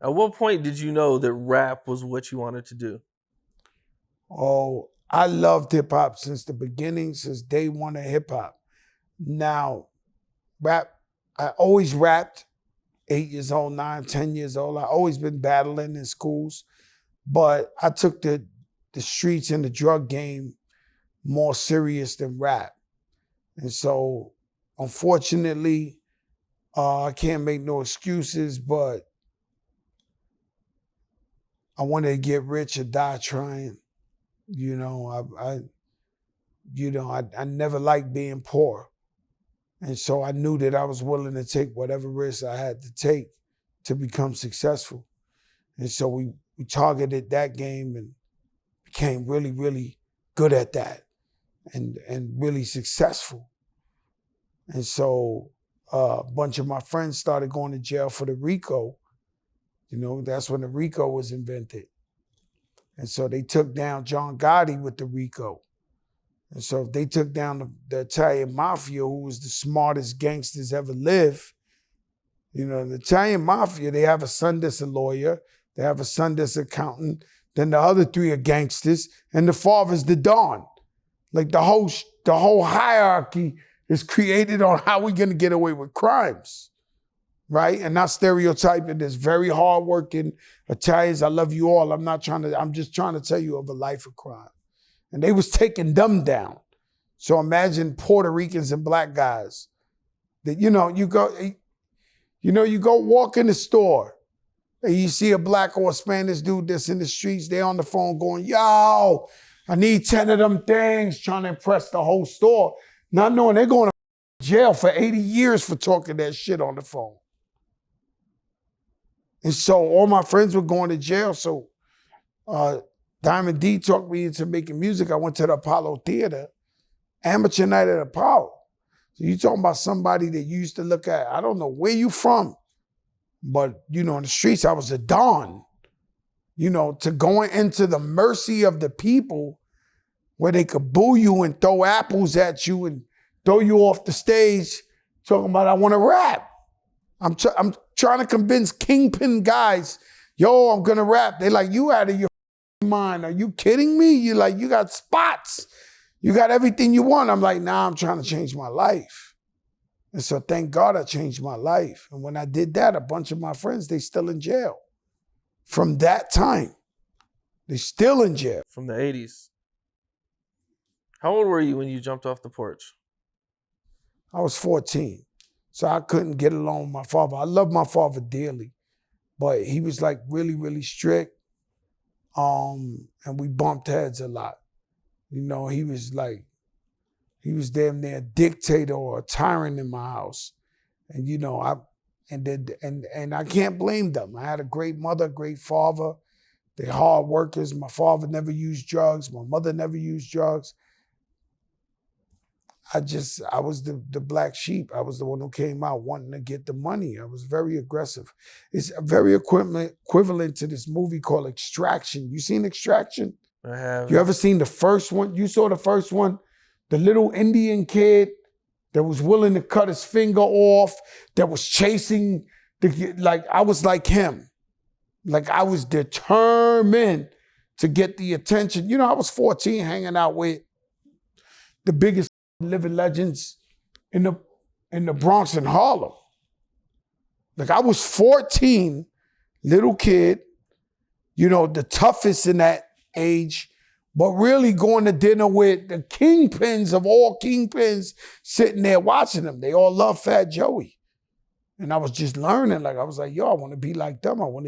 At what point did you know that rap was what you wanted to do? Oh, I loved hip hop since the beginning, since day one of hip hop. Now, rap, I always rapped, 8 years old, 9, 10 years old. I always been battling in schools, but I took the streets and the drug game more serious than rap. And so, unfortunately, I can't make no excuses, but I wanted to get rich or die trying. You know, I never liked being poor. And so I knew that I was willing to take whatever risks I had to take to become successful. And so we targeted that game and became really, really good at that and really successful. And so a bunch of my friends started going to jail for the RICO. You know, that's when the RICO was invented. And so they took down John Gotti with the RICO. And so if they took down the Italian mafia, who was the smartest gangsters ever lived, you know, the Italian mafia, they have a son that's a lawyer, they have a son that's an accountant, then the other three are gangsters, and the father's the Don. Like the whole hierarchy is created on how we're gonna get away with crimes, right? And not stereotyping. There's very hardworking Italians. I love you all. I'm just trying to tell you of a life of crime. And they was taking them down. So imagine Puerto Ricans and black guys that, you go walk in the store and you see a black or a Spanish dude that's in the streets, they on the phone going, yo, I need 10 of them things, trying to impress the whole store, not knowing they're going to jail for 80 years for talking that shit on the phone. And so all my friends were going to jail. So Diamond D talked me into making music. I went to the Apollo Theater, amateur night at Apollo. So you talking about somebody that you used to look at, I don't know where you from, but you know, in the streets, I was a don. You know, to going into the mercy of the people where they could boo you and throw apples at you and throw you off the stage, talking about I want to rap. I'm trying to convince kingpin guys, yo, I'm gonna rap. They like, you out of your mind. Are you kidding me? You like, you got spots. You got everything you want. I'm like, nah, I'm trying to change my life. And so thank God I changed my life. And when I did that, a bunch of my friends, they still in jail. From that time, they still in jail. From the 80s. How old were you when you jumped off the porch? I was 14. So I couldn't get along with my father. I love my father dearly, but he was like really, really strict. And we bumped heads a lot. You know, he was damn near a dictator or a tyrant in my house. And, you know, I can't blame them. I had a great mother, great father. They're hard workers. My father never used drugs. My mother never used drugs. I was the black sheep. I was the one who came out wanting to get the money. I was very aggressive. It's very equivalent to this movie called Extraction. You seen Extraction? I have. You ever seen the first one? You saw the first one? The little Indian kid that was willing to cut his finger off, that was chasing, I was like him. Like I was determined to get the attention. You know, I was 14 hanging out with the biggest living legends in the Bronx and Harlem. Like I was 14, little kid, you know, the toughest in that age, but really going to dinner with the kingpins of all kingpins, sitting there watching them. They all love Fat Joey. And I was just learning. Like I was like, yo, I want to be like them. I want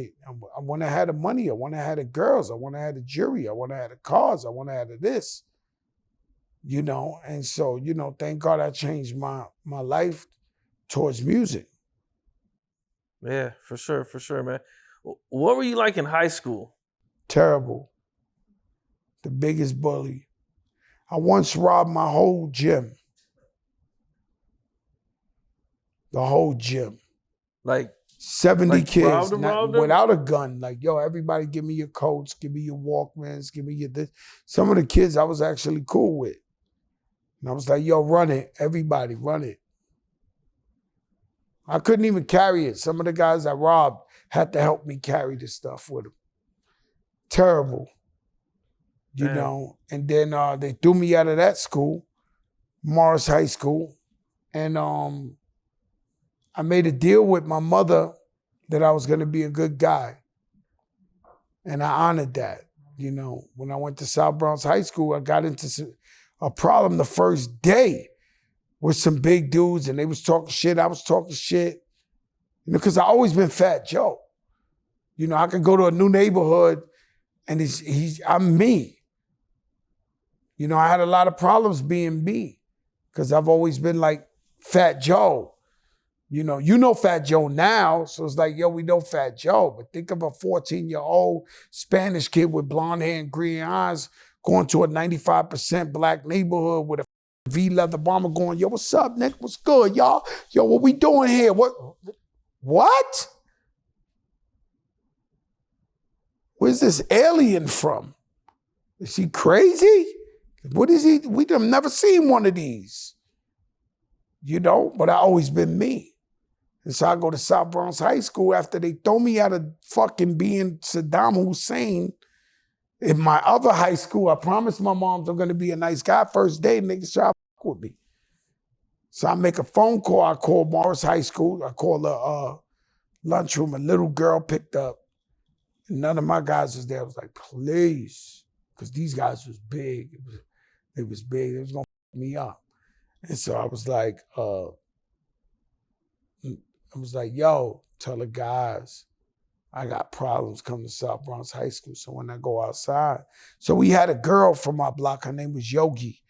to have the money. I want to have the girls. I want to have the jewelry. I want to have the cars. I want to have the this. You know, and so, you know, thank God I changed my life towards music. Yeah, for sure, man. What were you like in high school? Terrible. The biggest bully. I once robbed my whole gym. The whole gym. Like 70 kids robbed them? Without a gun. Like, yo, everybody give me your coats, give me your Walkmans, give me your this. Some of the kids I was actually cool with. And I was like, yo, run it. Everybody, run it. I couldn't even carry it. Some of the guys I robbed had to help me carry the stuff with him. Terrible, you Damn. know. And then they threw me out of that school, Morris High School, and I made a deal with my mother that I was going to be a good guy, and I honored that. You know, when I went to South Bronx High School, I got into a problem the first day with some big dudes, and they was talking shit. I was talking shit, you know, because I always been Fat Joe. You know, I could go to a new neighborhood, and I'm me. You know, I had a lot of problems being me, because I've always been like Fat Joe. You know Fat Joe now, so it's like, yo, we know Fat Joe. But think of a 14-year-old Spanish kid with blonde hair and green eyes going to a 95% black neighborhood with a V-leather bomber going, yo, what's up, Nick? What's good, y'all? Yo, what we doing here? What? Where's this alien from? Is he crazy? What is he? We've never seen one of these. You know, but I always been me. And so I go to South Bronx High School after they throw me out of fucking being Saddam Hussein. In my other high school, I promised my moms I'm gonna be a nice guy first day, and niggas try to fuck with me. So I make a phone call. I call Morris High School. I call the lunchroom. A little girl picked up. And none of my guys was there. I was like, please, because these guys was big. It was big. It was gonna fuck me up. And so I was like, yo, tell the guys, I got problems coming to South Bronx High School. So when I go outside, so we had a girl from my block, her name was Yogi.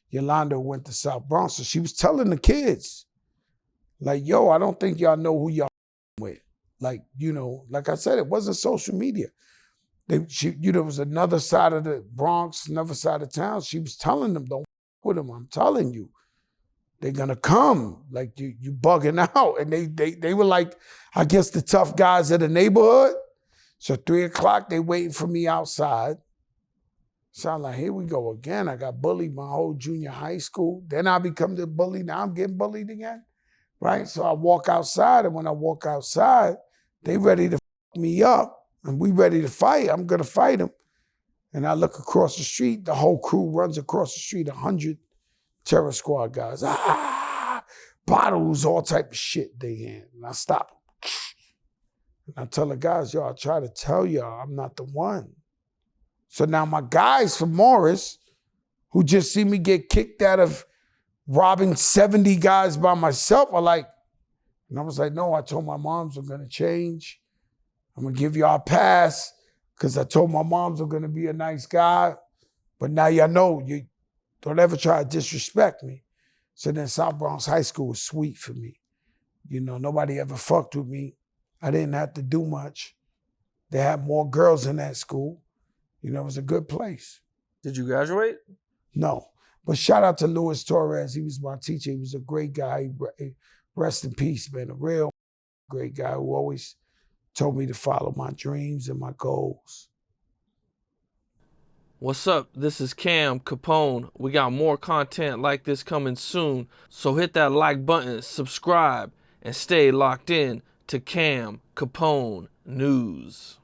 Yolanda went to South Bronx. So she was telling the kids, like, yo, I don't think y'all know who y'all with. Like, you know, like I said, it wasn't social media. There was another side of the Bronx, another side of town. She was telling them, don't with them, I'm telling you. They're gonna come, like you bugging out. And they were like, I guess the tough guys of the neighborhood. So 3 o'clock, they waiting for me outside. So I'm like, here we go again. I got bullied my whole junior high school. Then I become the bully. Now I'm getting bullied again, right? So I walk outside, and when I walk outside, they ready to fuck me up, and we ready to fight. I'm gonna fight them. And I look across the street, the whole crew runs across the street, 100 terror squad guys, bottles, all type of shit they in. And I stop them. And I tell the guys, yo, I try to tell y'all I'm not the one. So now my guys from Morris, who just see me get kicked out of robbing 70 guys by myself, are like, and I was like, no, I told my moms I'm gonna change. I'm gonna give y'all a pass, because I told my moms I'm gonna be a nice guy. But now y'all know, you don't ever try to disrespect me. So then South Bronx High School was sweet for me. You know, nobody ever fucked with me. I didn't have to do much. They had more girls in that school. You know, it was a good place. Did you graduate? No. But shout out to Luis Torres. He was my teacher. He was a great guy. Rest in peace, man. A real great guy who always told me to follow my dreams and my goals. What's up? This is Cam Capone. We got more content like this coming soon, so hit that like button, subscribe, and stay locked in to Cam Capone News.